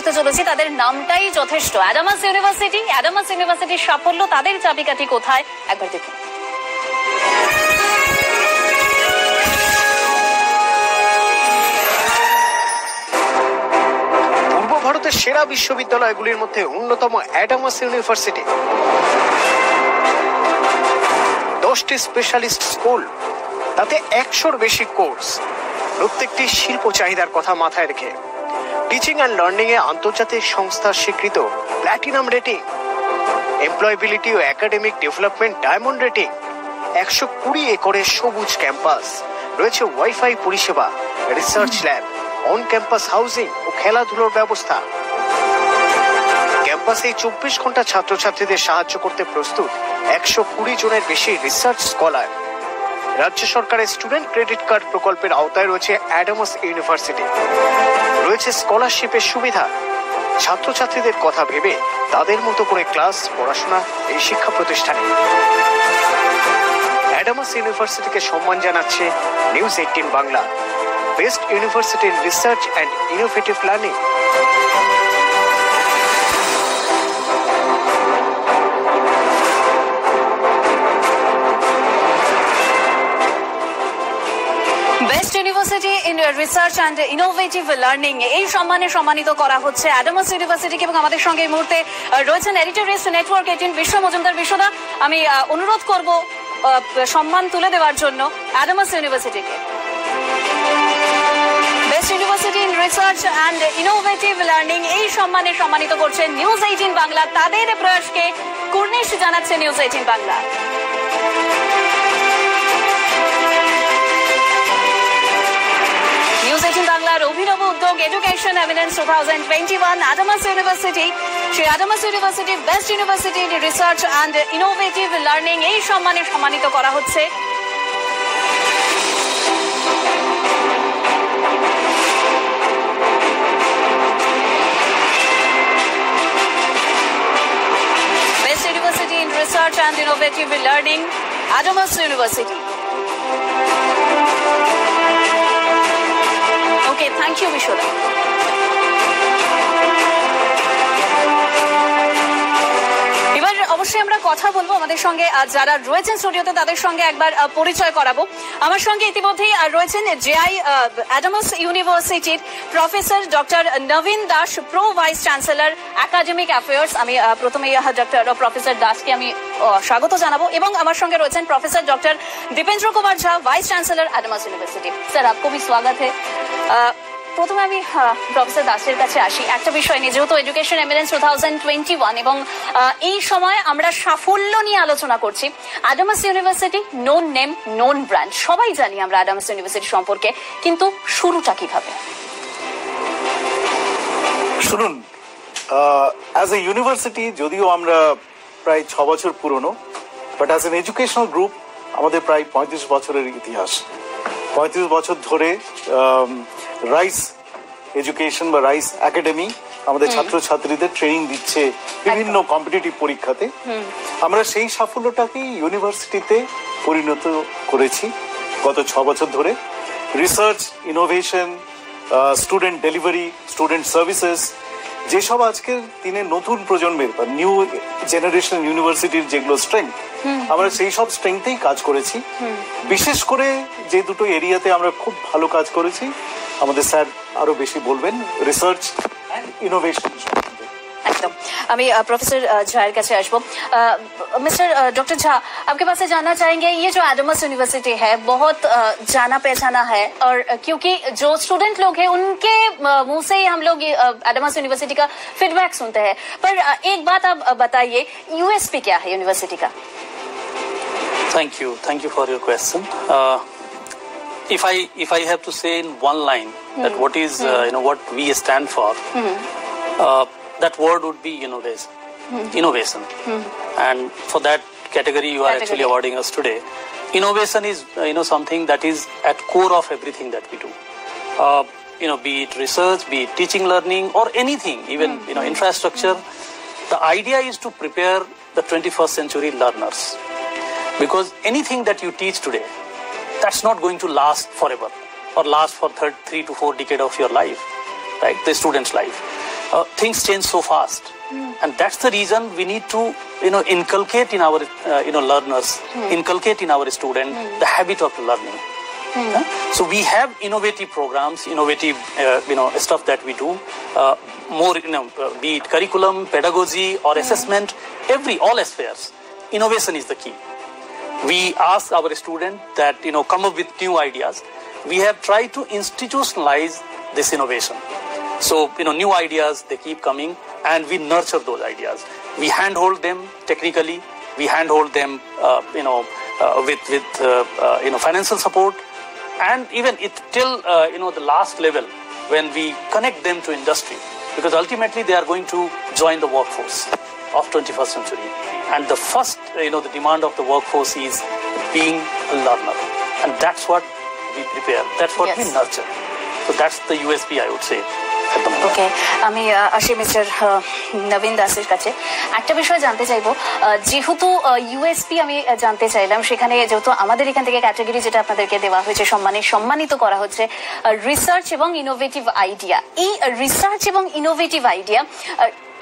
করতে চলেছি, তাদের নামটাই যথেষ্ট, অ্যাডামাস ইউনিভার্সিটি। অ্যাডামাস ইউনিভার্সিটির সাফল্য, তাদের চাবিকাঠি কোথায় একবার দেখুন। পূর্ব ভারতের সেরা বিশ্ববিদ্যালয়গুলির মধ্যে অন্যতম অ্যাডামাস ইউনিভার্সিটি। 10টি স্পেশালিস্ট স্কুল, তাতে 100-র বেশি কোর্স, প্রত্যেকটি শিল্প চাহিদার কথা মাথায় রেখে। টিচিং অ্যান্ড লার্নিং এ আন্তর্জাতিক সংস্থার স্বীকৃত প্ল্যাটিনাম রেটিং, এমপ্লয়েবিলিটি ও একাডেমিক ডেভেলপমেন্ট ডায়মন্ড রেটিং, 120 একরের সবুজ ক্যাম্পাস, রয়েছে ওয়াইফাই পরিষেবা, research lab, on campus housing ও খেলাধুলোর ব্যবস্থা। ক্যাম্পাসে 24 ঘন্টা ছাত্রছাত্রীদের সাহায্য করতে প্রস্তুত 120 জনের বেশি রিসার্চ স্কলার। রাজ্য সরকারের স্টুডেন্ট ক্রেডিট কার্ড প্রকল্পের আওতায় রয়েছে অ্যাডামাস ইউনিভার্সিটি। রয়েছে স্কলারশিপের সুবিধা। ছাত্রছাত্রীদের কথা ভেবে তাদের মতো করে ক্লাস পড়াশোনা এই শিক্ষা প্রতিষ্ঠানে। অ্যাডামাস ইউনিভার্সিটিকে সম্মান জানাচ্ছে news 18 Bangla. Best university in research and innovative learning. Best university in research and innovative learning, এই সম্মানে সম্মানিত করা হচ্ছে অ্যাডামাস ইউনিভার্সিটিকে। এবং আমাদের সঙ্গে এই মুহূর্তে রয়েছেন এডিটরিস্ট নেটওয়ার্ক 18 বিশ্ব মজুমদার। বিশ্বদা, আমি অনুরোধ করব সম্মান তুলে দেওয়ার জন্য অ্যাডামাস ইউনিভার্সিটিকে। Best university in research and innovative learning, এই সম্মানে সম্মানিত করছেন নিউজ 18 বাংলা। তাদের প্রয়াসকে কুর্নিশ জানাচ্ছে নিউজ 18 বাংলা। নিউজ 18 বাংলার অভিনব উদ্যোগ এডুকেশন এমিনেন্স 2021 অ্যাডামাস ইউনিভার্সিটি। সেই Adamas university best university in research and innovative learning, এই সম্মানে সম্মানিত করা হচ্ছে। Best university in research and innovative learning, Adamas university. Okay, thank you, Vishwada. এবার অবশ্যই আমরা কথা বলবো আমাদের সঙ্গে যারা রয়েছেন স্টুডিওতে, তাদের সঙ্গে একবার পরিচয় করাবো। আমার সঙ্গে ইতিমধ্যেই রয়েছেন জেআই অ্যাডামাস ইউনিভার্সিটির professor doctor Nabin Das, pro vice chancellor academic affairs. আমি প্রথমেই প্রফেসর দাসকে আমি স্বাগত জানাবো। এবং আমার সঙ্গে রয়েছেন professor doctor Dipendra Kumar Jha, vice chancellor Adamas university. Sir, आपको भी स्वागत है। প্রথমে আমি প্রফেসর দাসের কাছে আসি। একটা বিষয় নিয়ে, যেহেতু এডুকেশন এমিনেন্স 2021 এবং এই সময় আমরা সাফল্য নিয়ে আলোচনা করছি, Adamas university known name known brand, সবাই জানি আমরা অ্যাডামাস ইউনিভার্সিটি সম্পর্কে, কিন্তু শুরুটা কিভাবে? শুনুন, অ্যাজ এ ইউনিভার্সিটি যদিও আমরা প্রায় 6 বছর পুরনো, but as an educational group আমাদের প্রায় 35 বছরের ইতিহাস। 35 বছর ধরে রাইস এডুকেশন বা রাইস একাডেমি আমাদের ছাত্রছাত্রীদের ট্রেনিং দিচ্ছে বিভিন্ন কম্পিটিটিভ পরীক্ষাতে। আমরা সেই সাফল্যটাকেই ইউনিভার্সিটিতে পরিণত করেছি গত 6 বছর ধরে। Research, innovation, student delivery, student services, যেসব আজকের দিনে নতুন প্রজন্মের বা নিউ জেনারেশন ইউনিভার্সিটির যেগুলো স্ট্রেংথ, আমরা সেই সব স্ট্রেংথেই কাজ করেছি। বিশেষ করে যে দুটো এরিয়াতে আমরা খুব ভালো কাজ করেছি, আমাদের স্যার আরো বেশি বলবেন, রিসার্চ এন্ড ইনোভেশন। एकदम। আমি प्रोफेसर झा के पास आसबो। मिस्टर डॉक्टर झा, आपके पास से जानना चाहेंगे, ये जो एडमास यूनिवर्सिटी है बहुत जाना पहचाना है, और क्योंकि जो स्टूडेंट लोग हैं उनके मुंह से ही हम लोग एडमास यूनिवर्सिटी का फीडबैक सुनते हैं, पर एक बात आप बताइए, यूएसपी क्या है यूनिवर्सिटी का? Thank you for your question. If I have to say in one line that what is what we stand for, that word would be innovation. And for that category you are actually awarding us today. Innovation is something that is at core of everything that we do. Be it research, be it teaching, learning, or anything, even infrastructure. The idea is to prepare the 21st century learners, because anything that you teach today, that's not going to last forever or last for 3 to 4 decades of your life, right? The student's life. things change so fast. And that's the reason we need to, inculcate in our, learners, inculcate in our student the habit of learning. So we have innovative programs, innovative, stuff that we do. More, be it curriculum, pedagogy, or assessment, all aspects. Innovation is the key. We ask our students that, come up with new ideas. We have tried to institutionalize this innovation. So, new ideas, they keep coming, and we nurture those ideas. We handhold them technically. We handhold them, with financial support. And even till, the last level when we connect them to industry. Because ultimately they are going to join the workforce of 21st century. And the first, the demand of the workforce is being a learner. And that's what we prepare. That's what we nurture. So that's the USP, I would say. ওকে, আমি আসি mister নবীন দাসের কাছে। একটা বিষয় জানতে চাইবো, যেহেতু USP আমি জানতে চাইলাম, সেখানে যেহেতু আমাদের এখান থেকে ক্যাটাগরি যেটা আপনাদেরকে দেওয়া হয়েছে, সম্মানিত করা হচ্ছে রিসার্চ এবং ইনোভেটিভ আইডিয়া। এই রিসার্চ এবং ইনোভেটিভ আইডিয়া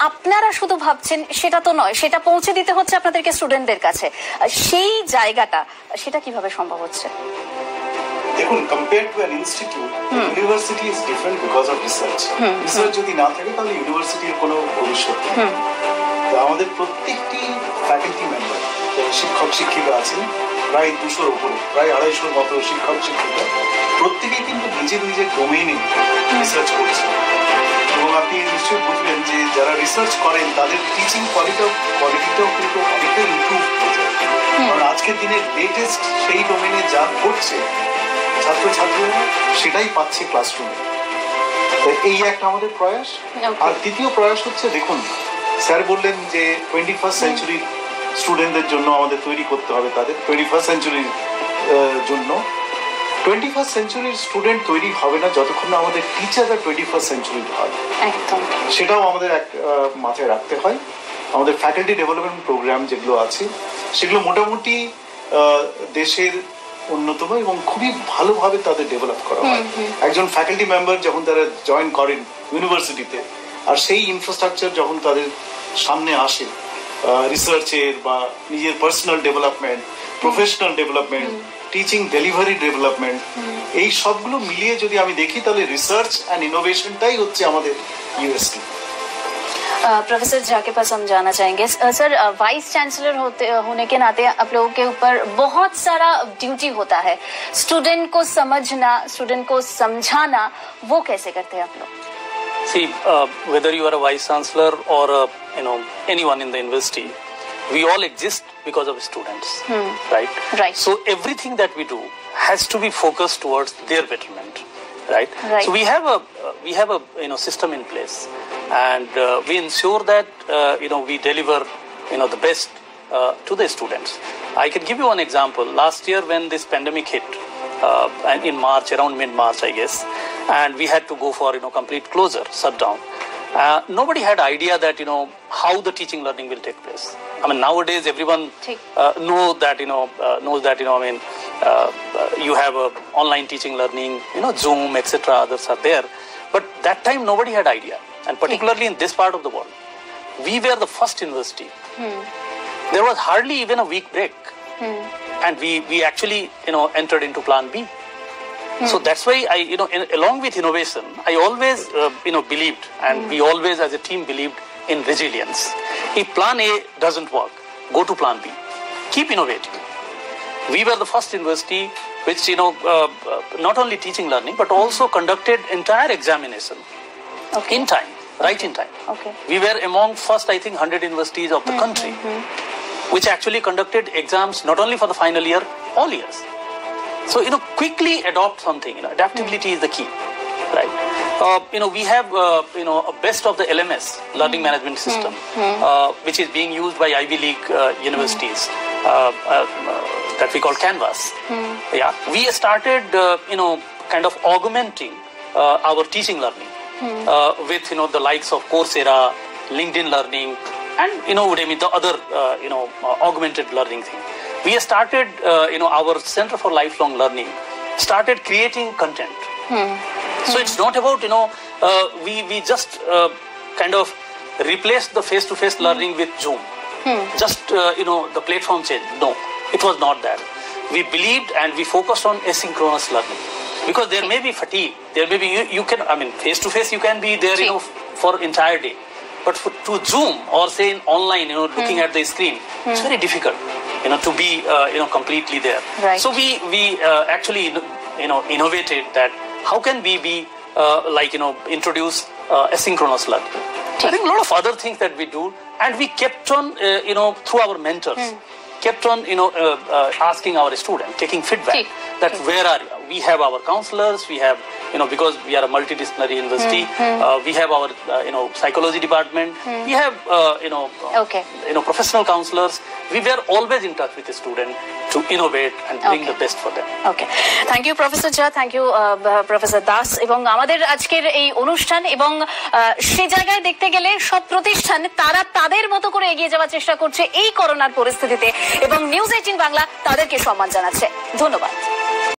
আপনারা শুধু ভাবছেন সেটা তো নয়, সেটা পৌঁছে দিতে হচ্ছে আপনাদেরকে স্টুডেন্টদের কাছে। সেই জায়গাটা, সেটা কিভাবে সম্ভব হচ্ছে? দেখুন, compare to an institute, university is different because of research. Research যদি না থাকে তাহলে ইউনিভার্সিটির কোনো ভবিষ্যৎ নেই। তো আমাদের প্রত্যেকটি ফ্যাকাল্টি মেম্বার, শিক্ষক শিক্ষিকা আছেন প্রায় 200-র উপরে, প্রায় 250-র মতো শিক্ষক শিক্ষিকা, প্রত্যেকেই কিন্তু নিজের নিজের ডোমেইনে রিসার্চ করছেন। এবং আপনি নিশ্চয়ই বুঝবেন যে যারা রিসার্চ করেন তাদের টিচিং কোয়ালিটিটাও কিন্তু অনেকটাই ইমপ্রুভ হয়ে যায়। কারণ আজকের দিনে লেটেস্ট সেই ডোমেইনে যা ঘটছে, ছাত্রছাত্রীরা সেটাই পাচ্ছে ক্লাসরুমে। এই একটা আমাদের প্রয়াস। আর দ্বিতীয় প্রয়াস হচ্ছে, দেখুন স্যার বললেন যে 21st সেঞ্চুরির স্টুডেন্টদের জন্য আমাদের তৈরি করতে হবে, তাদের 21st সেঞ্চুরির জন্য। 21st সেঞ্চুরির স্টুডেন্ট তৈরি হবে না যতক্ষণ না আমাদের টিচাররা 21st সেঞ্চুরির হয়। সেটাও আমাদের মাথায় রাখতে হয়। আমাদের ফ্যাকাল্টি ডেভেলপমেন্ট প্রোগ্রাম যেগুলো আছে সেগুলো মোটামুটি দেশের অন্যতম এবং খুবই ভালোভাবে তাদের ডেভেলপ করা হয়। একজন ফ্যাকাল্টি মেম্বার যখন তারা জয়েন করেন ইউনিভার্সিটিতে, আর সেই ইনফ্রাস্ট্রাকচার যখন তাদের সামনে আসে, রিসার্চের বা নিজের personal development, professional development, teaching delivery development, এই সবগুলো মিলিয়ে যদি আমি দেখি তাহলে রিসার্চ অ্যান্ড ইনোভেশনটাই হচ্ছে আমাদের ইউএসপি। प्रोफेसर झा के पास हम जाना चाहेंगे। सर, वाइस चांसलर होने के नाते आप लोगों के ऊपर बहुत सारा ड्यूटी होता है। स्टूडेंट को समझना, स्टूडेंट को समझाना, वो कैसे करते हैं आप लोग? See, whether you are a vice chancellor or anyone in the university, we all exist because of students, right? Right. So everything that we do has to be focused towards their betterment, right? So we have a system in place. And we ensure that we deliver the best to the students. I can give you one example. Last year when this pandemic hit, and in March, around mid-March I guess, and we had to go for complete closure, shutdown. Nobody had idea that how the teaching learning will take place. I mean, nowadays everyone knows that you have online teaching learning, Zoom, etc. Others are there, but that time nobody had idea. And particularly in this part of the world, we were the first university. There was hardly even a week break, and we actually entered into Plan B. So that's why along with innovation, I always believed, and we always as a team believed in resilience. If Plan A doesn't work, go to Plan B. Keep innovating. We were the first university which not only teaching learning but also conducted entire examination in time. Right in time. Okay. We were among first, I think, 100 universities of the country, which actually conducted exams not only for the final year, all years. So, quickly adopt something. Adaptability is the key, right? We have, a best of the LMS, learning management system, which is being used by Ivy League universities, that we call Canvas. Yeah, we started, kind of augmenting our teaching learning. With the likes of Coursera, LinkedIn Learning, and Udemy, the other augmented learning thing. We started our Center for Lifelong Learning started creating content. So it's not about we just kind of replaced the face-to-face learning with Zoom. Just the platform changed. No, it was not that. We believed and we focused on asynchronous learning because there may be fatigue. There may be you can face-to-face you can be there for entire day, but to Zoom or say in online looking at the screen, it's very difficult to be completely there. Right. So we actually innovated that how can we be introduce asynchronous learning. I think a lot of other things that we do, and we kept on through our mentors kept on asking our students, taking feedback that where are you? We have our counselors, we have because we are a multidisciplinary university, we have our psychology department, we have professional counselors. We were always in touch with the student to innovate and bring the best for them. Okay, thank you Professor Jha, thank you Professor Das. এবং আমাদের আজকের এই অনুষ্ঠান এবং সে জায়গায় দেখতে গেলে সব প্রতিষ্ঠান তারা তাদের মতো করে এগিয়ে যাওয়ার চেষ্টা করছে এই করোনার পরিস্থিতিতে এবং নিউজ 18 বাংলা তাদেরকে সম্মান জানাচ্ছে। ধন্যবাদ।